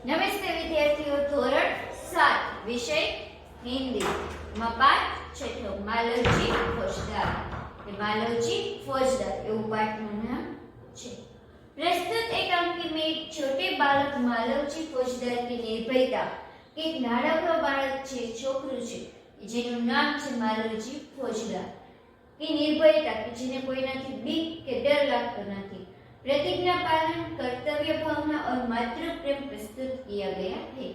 નમસ્તે વિદ્યાર્થીઓ, ધોરણ 7 વિષય હિન્દી માં પાઠ છઠ્ઠો માલવજી ફોજદાર કે માલવજી ફોજદાર એવું પાઠનું નામ છે। प्रस्तुत एकांकी में एक छोटे बालक मालवजी फौजदार की निर्भयता के एक नानकड़ो बालक छे छोकरू छे जेनुं नाम छे मालवजी फौजदार की निर्भयता के जेने कोईनाथी बीक के डर लागतो नथी, प्रतिज्ञा पालन, कर्तव्य भावना और मातृ प्रेम प्रस्तुत किया गया है।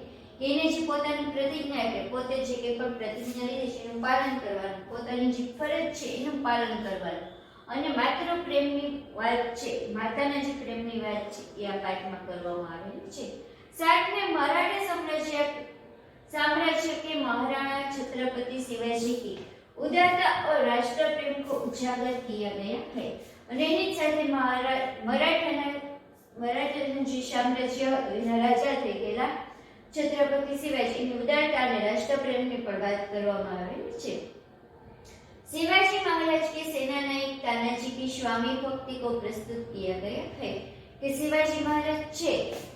એને જે પોતાની પ્રતિજ્ઞા એટલે પોતે જે કે પણ પ્રતિજ્ઞા લીધી છે એનું પાલન કરવાનું, પોતાની જે ફરજ છે એનું પાલન કરવાનું અને માતૃ પ્રેમની વાત છે, માતાના જે પ્રેમની વાત છે એ આ પાઠમાં કરવામાં આવેલી છે। साथ में मराठा साम्राज्य के महाराणा छत्रपति शिवाजी की उदारता और राष्ट्र प्रेम को उजागर किया गया है। અને એની સાથે મરાઠાનું જે સામ્રાજ્ય એના રાજા થઈ ગયેલા छत्रपति शिवाजी ની ઉદારતા અને રાષ્ટ્રપ્રેમની પણ વાત કરવામાં આવેલી છે। शिवाजी महाराज के सेना नायक तानाजी की स्वामी भक्ति को प्रस्तुत किया गया है कि शिवाजी महाराज छे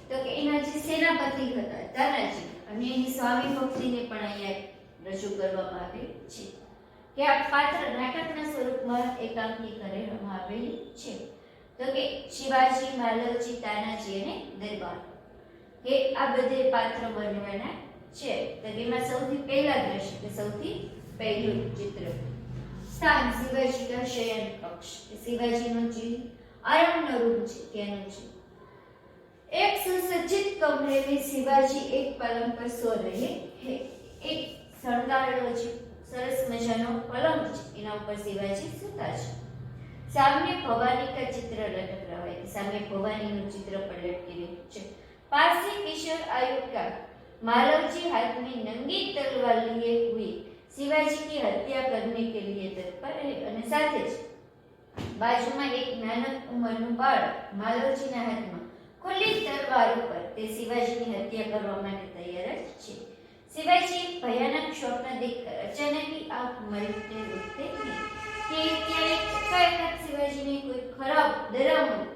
तो કે એના જે સેનાપતિ હતા તાનાજી અને એની સ્વામી ભક્તિને પણ અહીંયા રજૂ કરવામાં આવેલી છે કે આ પાત્ર નાટકના સ્વરૂપમાં એકાંકી કરવામાં આવેલી છે। તો કે શિવાજી, માલવજી, તાનાજી અને દરબાર કે આ બધે પાત્ર બનવાના છે। તો એમાં સૌથી પહેલા દ્રશ્ય કે સૌથી પહેલું ચિત્ર स्थान शिवाजी का शयन कक्ष, शिवाजी नो जी आराम रूम છે તેનું છે। एक सुसज्जित कमरे में शिवाजी एक पलंग पर सो रहे हैं। एक शણગારેલો છે સરસ મજાનો પલંગ છે એના ઉપર શિવાજી સૂતા છે। सामने भवानी का चित्र लटक रहा है, सामने भवानी નું चित्र पर लटकी રહ્યું છે। पास ही किशोर आयु का मालवजी हाथ में नंगी तलवार लिए हुए शिवाजी की हत्या करने के लिए तत्पर है અને સાથે જ બાજુમાં એક નાનક ઉંમરનું બાળક માલવજીના હાથમાં ખુલ્લી તલવાર ઉપર તે શિવાજીની હત્યા કરવા માટે તૈયાર જ છે। शिवाजी भयानक स्वप्न देखकर अचानक ही आंख मलते उठते हैं कि ત્યારે એકાએક શિવાજીને કોઈ ખરાબ ડરામણું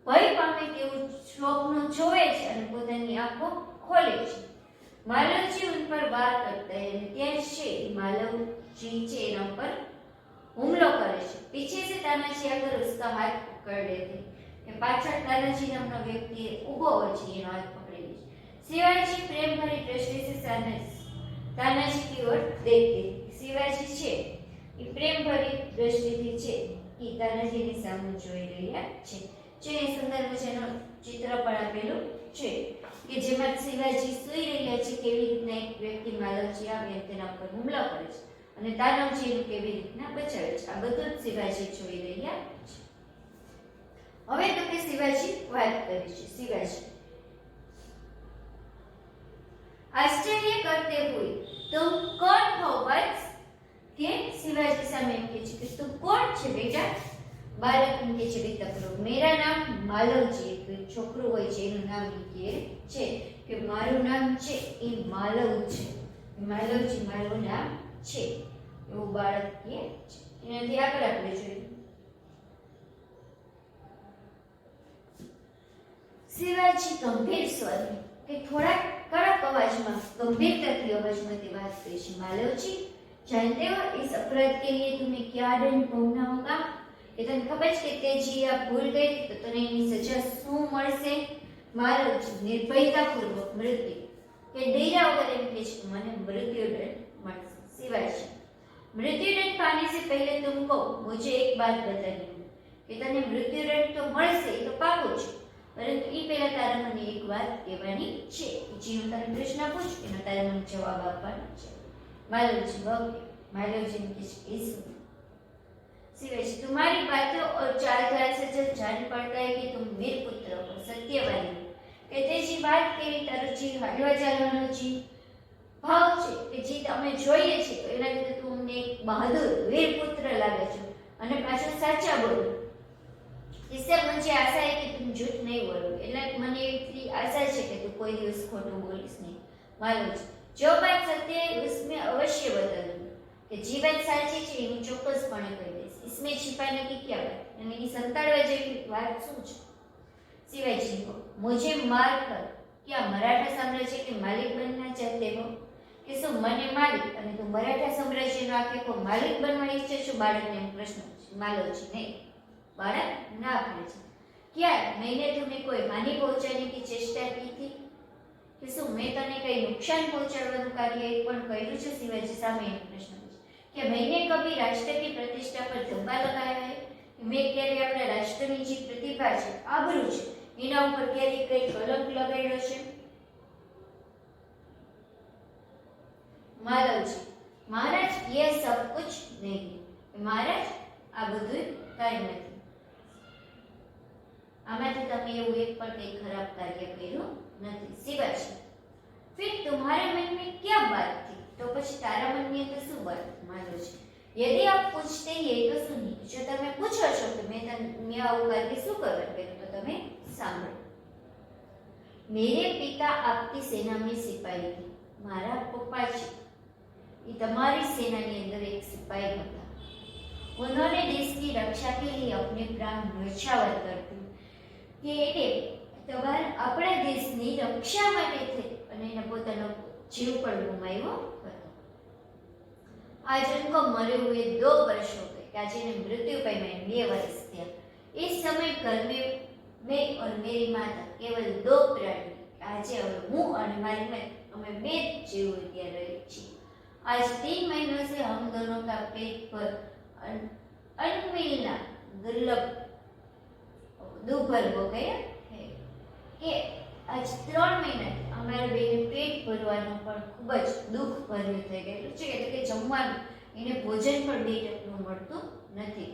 ભય પામે તેવું સ્વપ્ન જોવે છે અને પોતાની આંખો ખોલે છે। मालवजी उन पर वार करता है, त्याशे मालवजी चे एना पर हुमलो करे छे। पीछे से तानाजी आकर उसका हाथ पकड़ लेते के पाछळ तानाजी नामनो व्यक्ति ऊभो होय छे एनो हाथ पकड़ी લે છે। शिवाजी प्रेम भरी दृष्टि से तानाजी की ओर देखते, शिवाजी छे એ પ્રેમ ભરી દૃષ્ટિથી છે કે તાનાજીની સામે જોઈ રહ્યા છે। જે સુંદર મજાનું ચિત્ર પણ આપેલું છે કે જેમાં શિવાજી સૂઈ રહ્યા છે, કેવી રીતના એક વ્યક્તિ માલવજી આવે તેના પર હુમલો કરે છે અને તાનાજી એનું કેવી રીતના બચાવે છે, આ બધું જ શિવાજી જોઈ રહ્યા છે। હવે તો કે શિવાજી વાત કરે છે। શિવાજી આશ્ચર્ય करते हुए तुम कौन हो वत्स? કે શિવાજી સામે એમ કહે છે કે તું કોણ છે બેટા? બાળક એમ કહે છે બેટા કરો મેરા નામ માલવજી, કોઈ છોકરો હોય છે એનું નામ એ કહે છે કે મારું નામ છે એ માલવ છે, માલવજી મારું નામ છે એવું બાળક કહે છે। એનાથી આગળ આપણે જોઈએ શિવાજી ગંભીર સ્વરે કે થોડા કડક અવાજમાં ગંભીરતાથી અવાજમાં તે વાત કરે છે। માલવજી जानते हो इस अपराध के लिए तुम्हें क्या दंड भोगना होगा? કે તને ખબર છે કે તે જે આ ભૂલ કરી તો તને એની સજા શું મળશે? માલવજી નિર્ભયતાપૂર્વક મૃત્યુ કે ડર્યા વગર એમ કહે છે કે મને મૃત્યુદંડ મળશે। शिवाजी मृत्युदंड पाने से पहले तुमको मुझे एक बात बतानी है कि तने मृत्युदंड तो મળશે એ તો પાકું છે, પરંતુ એ પહેલા તારે મને એક વાત કહેવાની છે જે હું તને પ્રશ્ન પૂછું એનો તારે મને જવાબ આપવાનો છે। मालवजी मालवजी ने कहा शिवाजी तुम्हारी बातों और चाल ढाल से जब जान पड़ता है कि तुम वीर पुत्र हो, सत्यवादी हो। कहते जी बात केवी तारो जी हालवा चालવાનો जी ભાવ છે કે જે તમે જોઈએ છે તો એના લીધે તું અમને એક બહાદુર વીર પુત્ર લાગે છો અને પાછો સાચા બોલો। इससे मुझे आशा है कि तुम झूठ नहीं बोलोगे, એટલે મને એટલી આશા છે કે તું કોઈ દિવસ ખોટું બોલીશ નહીં। मालवजी जो बात सत्य है उसमें अवश्य बता दूंगा कि जी बात साची છે હું ચોક્કસપણે કહી દઈશ। इसमें छिपाने की क्या बात? અને એ સંતાડવા જેવી વાત શું છે? शिवाजी को मुझे मार कर क्या मराठा साम्राज्य के मालिक बनना चाहते हो કે શું મને માલિક અને તું મરાઠા સામ્રાજ્યનો આખો માલિક બનવા ઈચ્છે છો? બાળકને પ્રશ્ન માલો છે નહીં, बालक ना पाड़े छे। क्या मैंने तुम्हें कोई हानि पहुंचाने की चेष्टा की थी कि શું મેં તને કઈ નુકસાન પહોંચાડવાનું કાર્ય એક પણ કર્યું છે? શિવાજી સામે પ્રશ્ન પૂછે કે मैंने कभी राष्ट्र की प्रतिष्ठा पर धब्बा लगाया है? મેં ક્યારે આપણા રાષ્ટ્રની જે પ્રતિભા છે, આબરૂ છે, એના ઉપર ક્યારે કઈ કલંક લગાડ્યો છે? માલવજી महाराज ये सब कुछ नहीं। महाराज आ બધું કાઈ નથી, આમાંથી તમે એવું એક પણ કઈ ખરાબ કાર્ય કર્યું નથી। શિવાજી फिर तुम्हारे मन में क्या बात थी? तो પછી તારા મનની અંદર શું વાત? માલવજી यदि आप पूछते ही तो सुनिए, जो તમે પૂછો છો કે મેં તમને આવું કાર્ય શું કરવા કર્યું તો તમે સાંભળો। मेरे पिता आपकी सेना में सिपाही थे। મારા પપ્પા છે ये तुम्हारी सेना के अंदर एक सिपाही होता। उन्होंने देश की रक्षा के लिए अपने प्राण न्योछावर कर दिए कि એટલે તમારા આપણા દેશની રક્ષા માટે થઈ અને એને પોતાનો જીવ પણ ગુમાવ્યો હતો। आज उनको मरे हुए 2 वर्ष हो गए। आज इन्हें मृत्यु पाई में 2 वर्ष थे। इस समय घर में मैं और मेरी माता केवल 2 प्राणी। आज हूँ और मारी माँ हमें 2 जीव ત્યાં રહી છીએ। आज 3 महीनों से हम दोनों का पेट पर अनमिलना दुर्लभ दुर्भर हो गया है कि आज 3 महीना हमारे बेने पेट भरવાનું પણ ખૂબ જ દુઃખ ભર્યું થઈ ગયેલું છે, એટલે કે જમવાનું એને ભોજન પણ 2 ટકનું મળતું નથી।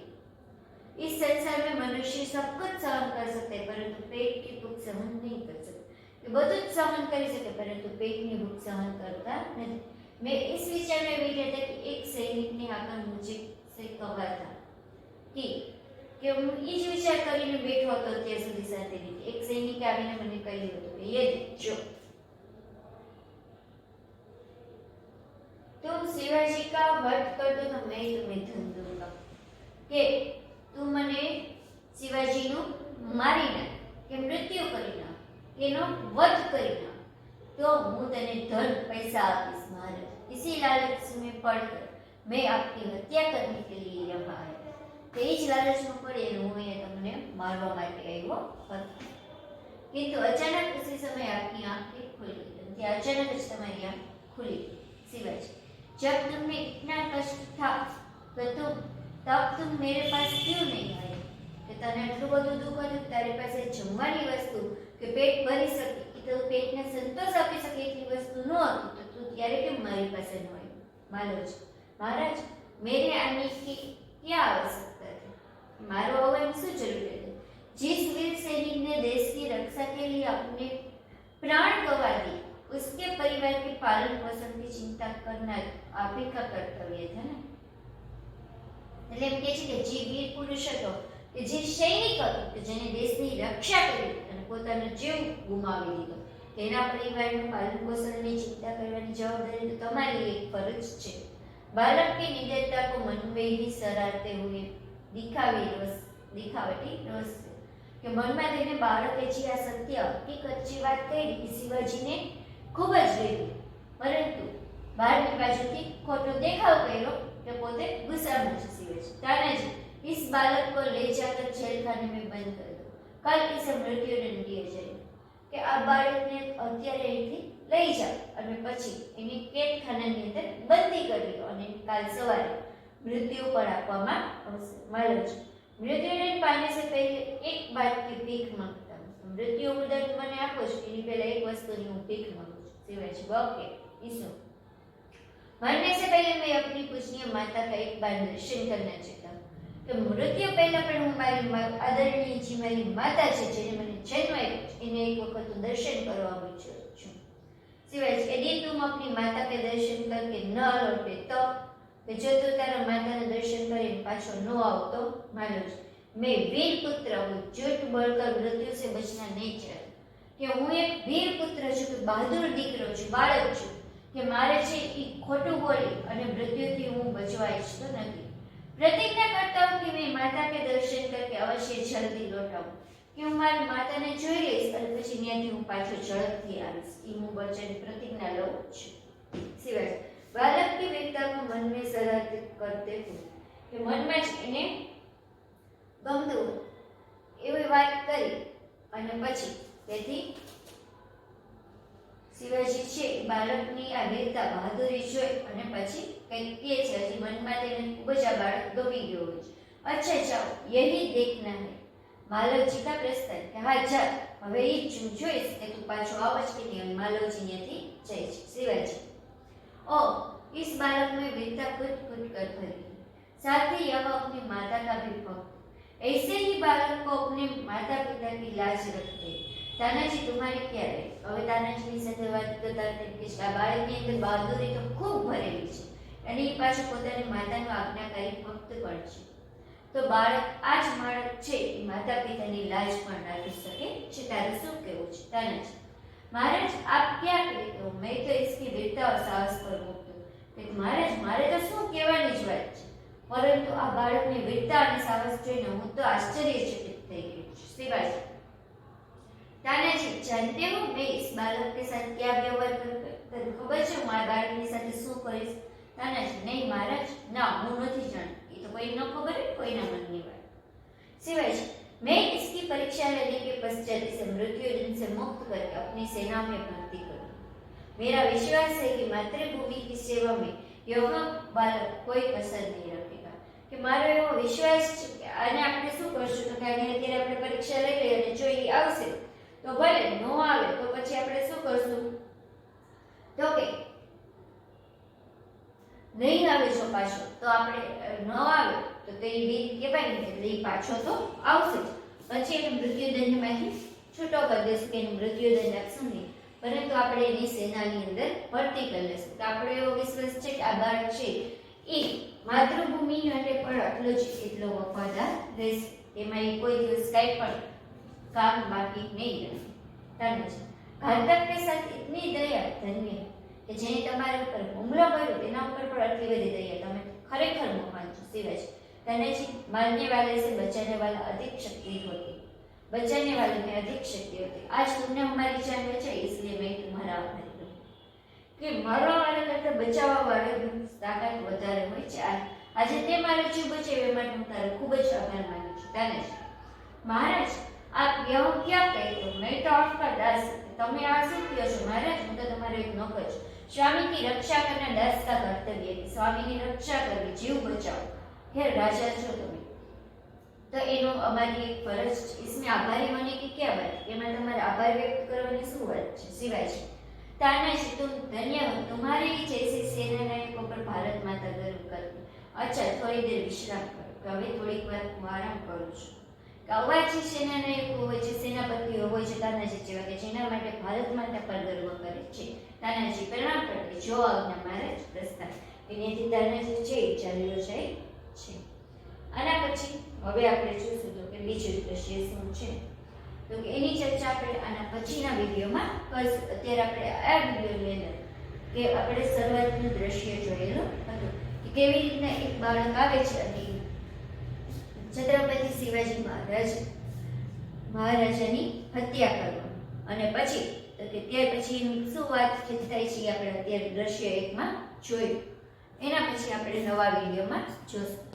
इस संसार में मनुष्य सब कुछ सहन कर सकते हैं परंतु पेट की भूख सहन नहीं कर सकते। ये બધું જ सहन કરી શકે પરંતુ પેટની ભૂખ सहन करता नहीं। मैं इस विचार में बैठा था कि एक सैनिक ने आकर मुझे से कहा था कि હું એ જ વિચાર કરીને બેઠો હતો ત્યાં સુધી સાથે રીતે એક સૈનિકે આવીને મને કહ્યું હતું કે ये जो तुम शिवाजी का वध कर दो तो मैं तुम्हें धन दूंगा। કે તું મને શિવાજીનું મારી નાખ કે મૃત્યુ કરી નાખ કે એનો વધ કરી નાખ तो હું તને ધન પૈસા આપીશ महाराज। इसी लालच में पड़कर मैं आपकी हत्या करने के लिए यहाँ आया। तो इस लालच में पड़े હું એ તમને મારવા માટે આવ્યો હતો। किंतु अचानक उसी समय आपकी आंखें खुल गई। अचानक જ તમારી આંખ खुली। शिवाजी जब तुम्हें इतना कष्ट था तो तब तुम मेरे पास क्यों नहीं आए? કે તને એટલું બધું દુઃખ હતું તારી પાસે જમવાની વસ્તુ કે પેટ ભરી શકે તો પેટને સંતોષ આપી શકે એટલી વસ્તુ ન હતી તો તું ત્યારે કેમ મારી પાસે ન આવ્યો? માલવજી महाराज मेरे आने की क्या आवश्यकता थी? मारो આવવાની શું જરૂર હતી? जिस वीर सैनिक ने देश की रक्षा के लिए अपने प्राण गंवा दिए उसके परिवार के पालन पोषण की चिंता करना आप ही का कर्तव्य था ना। એટલે એમ કહે છે કે જે વીર પુરુષ હતો કે જે સૈનિક હતો કે જેને દેશની રક્ષા કરી અને પોતાનો જીવ ગુમાવી દીધો તેના પરિવારનું પાલન પોષણની ચિંતા કરવાની જવાબદારી તો તમારી એક ફરજ છે। बालक की निडरता को मन में ही सराहते हुए दिखावटी रोष કે મનમાં તેને બાળકે જે આ સત્ય હકીકત જે વાત કરી એ શિવાજીને ખૂબ જ ગમ્યું પરંતુ બહારની બાજુથી ખોટો દેખાવ કર્યો કે પોતે ગુસ્સામાં છે। શિવાજી तानाजी इस बालक को ले जाकर जेल खाने में बंद कर दो, कल इसे मृत्यु दंड दिया जाए। કે આ બાળકને અત્યારે અહીંથી લઈ જાઓ અને પછી એની કેદખાનાની અંદર બંધી કરી દો અને કાલ સવારે મૃત્યુ પર આપવામાં આવશે। માલવજી મૃત્યુદંડ પાને से पहले एक बात की भीख मांगता हूँ। मृत्यु दंड મને આપો છો એની પહેલા એક વસ્તુની હું ભીખ માંગુ છું। શિવાજી ઓકે ईसो मरने से पहले मैं अपनी पूजनीय माता का एक बार दर्शन करना चाहता हूँ। तो मृत्यु पहला पर હું મારી આદરણીય જે મારી માતા છે જેને મને જન્મ આપ્યો એને એક વખત હું દર્શન કરવા ઈચ્છું છું। शिवाजी यदि तुम अपनी माता के दर्शन करके न लौटे तो कि जो तू तारा माता ने दर्शन કરીને પાછો ન આવતો માલવજી मैं वीर पुत्र हूँ, झूठ बोलकर मृत्यु से बचना नहीं चाहता। कि હું એક વીર પુત્ર છું કે બહાદુર દીકરો છું બાળક છું કે મારે છે એ ખોટું બોલી અને મૃત્યુથી હું બચવા ઈચ્છતો નથી। प्रतिज्ञा करता हूँ कि मैं माता के दर्शन करके अवश्य जल्दी लौट आऊं। કે હું મારી માતાને જોઈ લઈશ અને પછી ત્યાંથી હું પાછો ઝડપથી આવીશ, એ હું વચન પ્રતિજ્ઞા લઉં છું. સિવાય बालक की व्यक्ता को मन में सलाह करते हुए કે મનમાં જ એને ગમતું એવી વાત કરી અને પછી તેથી શિવાજી છે બાળકની આ વીરતા બહાદુરી જોઈ અને પછી કંઈક કહે છે. હજી મનમાં તેને ખૂબ જ આ બાળક ગમી ગયો હોય છે. અચ્છા જાઓ યહી દેખના હૈ. માલવજી કા પ્રસ્તાવ કે હા જા હવે એ જ હું જોઈશ કે તું પાછો આવ જ કે નહીં. માલવજી ત્યાંથી જાય છે. શિવાજી ओ इस बालक में वीरता कूद कूद कर भरी, साथ ही यह अपनी माता का भी भक्त, ऐसे ही बालक को अपने माता पिता की लाज रखते. तानाजी तुम्हारी क्या है? હવે તાનાજીની સાથે વાત કરતા કે આ બાળકની અંદર બહાદુરી તો ખૂબ ભરેલી છે અને એ પાછું પોતાની માતાનો આજ્ઞાકારી ભક્ત પણ છે. તો બાળક આ જ બાળક છે એ માતા પિતાની લાજ પણ રાખી શકે છે. તારું શું કહેવું છે? તાનાજી महाराज आप क्या कहते हो? मैं तो इसकी वीरता और साहस पर मुक्त हूँ. कि महाराज मारे तो શું કહેવાની જ વાત છે, પરંતુ આ બાળકની વીરતા અને સાહસ જોઈને હું તો આશ્ચર્યચकित થઈ ગઈ છું. शिवाजी तानाजी जानते हो मैं इस बालक के साथ क्या व्यवहार करूँ? तने खबर છે હું આ બાળકની સાથે શું કરીશ? तानाजी नहीं महाराज ना હું નથી જાણતી. એ તો કોઈ ન ખબર હોય કોઈના મનની વાત. शिवाजी मैं इसकी परीक्षा लेने के पश्चात इसे मृत्युदंड से मुक्त करके अपनी सेना में भर्ती करूँ. मेरा विश्वास है कि मातृभूमि की सेवा में यह बालक कोई कसर नहीं रखेगा. कि મારો એવો વિશ્વાસ છે કે આને આપણે શું કરશું તો કે આને અત્યારે આપણે પરીક્ષા લઈ લઈએ અને જો એ આવશે તો ભલે, નો આવે તો પછી આપણે શું કરશું તો કે નહીં આવે જો પાછો તો આપણે ન આવે તો તે વીર કહેવાય ને એટલે એ પાછો તો આવશે જ. પછી એને મૃત્યુદંડમાંથી છૂટો કરી દેશું કે એને મૃત્યુદંડ આપશું નહીં, પરંતુ આપણે એની સેનાની અંદર ભરતી કરી લઈશું. તો આપણે એવો વિશ્વાસ છે કે આ બાળક છે એ માતૃભૂમિ માટે પણ એટલો જ એટલો વફાદાર રહેશે. એમાં એ કોઈ દિવસ કાંઈ પણ કામ બાકી નહીં રહે. તાનાજી ઘાતક કે સાથ ઇતની દયા ધન્ય કે જેને તમારા ઉપર હુમલો કર્યો તેના ઉપર પણ આટલી બધી દયા, તમે ખરેખર મહાન છો. शिवाजी तानाजी मारने वाले से बचाने वाला अधिक शक्ति होती, बचाने वाले में अधिक शक्ति होती. आज तुमने हमारी जान बचाई इसलिए मैं तुम्हारा आभारी हूँ. कि मारवा वाला करता बचावा वाળાની તાકાત વધારે હોય છે. આજે તે મારો જીવ બચાવ્યો એ માટે હું તારો ખૂબ જ આભાર માનું છું. तानाजी महाराज आप यह क्या कहते हो? मैं तो आपका दास. તમે આ શું કહો છો મહારાજ? હું તો તમારો એક નોકર છું. स्वामी की रक्षा करना दास का कर्तव्य है. स्वामी की रक्षा करવી, जीव बचाओ. हे राजा છો તમે તો એનો અમારી એક ફરજ છે. इसमें आभारी होने की क्या बात? એમાં તમારે આભાર વ્યક્ત કરવાની શું વાત છે? शिवाजी तानाजी तुम धन्य हो, तुम्हारे ही जैसे सेनानायकों पर भारत माता गर्व करती. अच्छा थोड़ी देर विश्राम करो. હવે થોડીક વાર હું આરામ કરું છું. આવા જે સેનાનાયકો હોય છે, સેનાપતિઓ હોય છે તાનાજી જેવા કે જેના માટે ભારત માતા પર ગર્વ કરે છે. તાનાજી પ્રણામ કરતી જો આજ્ઞા મહારાજ પ્રસ્થાન. એનાથી તાનાજી છે ચાલ્યો જાય છે. આના પછી હવે આપણે જોઈશું તો કે બીજું દ્રશ્ય શું છે તો કે એની ચર્ચા આપણે આના પછીના વિડીયોમાં કરશું. અત્યારે આપણે આ વિડીયોની અંદર કે આપણે શરૂઆતનું દ્રશ્ય જોયેલું હતું કે કેવી રીતના એક બાળક આવે છે અને છત્રપતિ શિવાજી મહારાજાની હત્યા કરવા અને પછી તો કે ત્યાર પછી શું વાત થાય છે આપણે અત્યારે દ્રશ્ય 1 માં જોયું. એના પછી આપણે નવા વિડીયોમાં જોશું.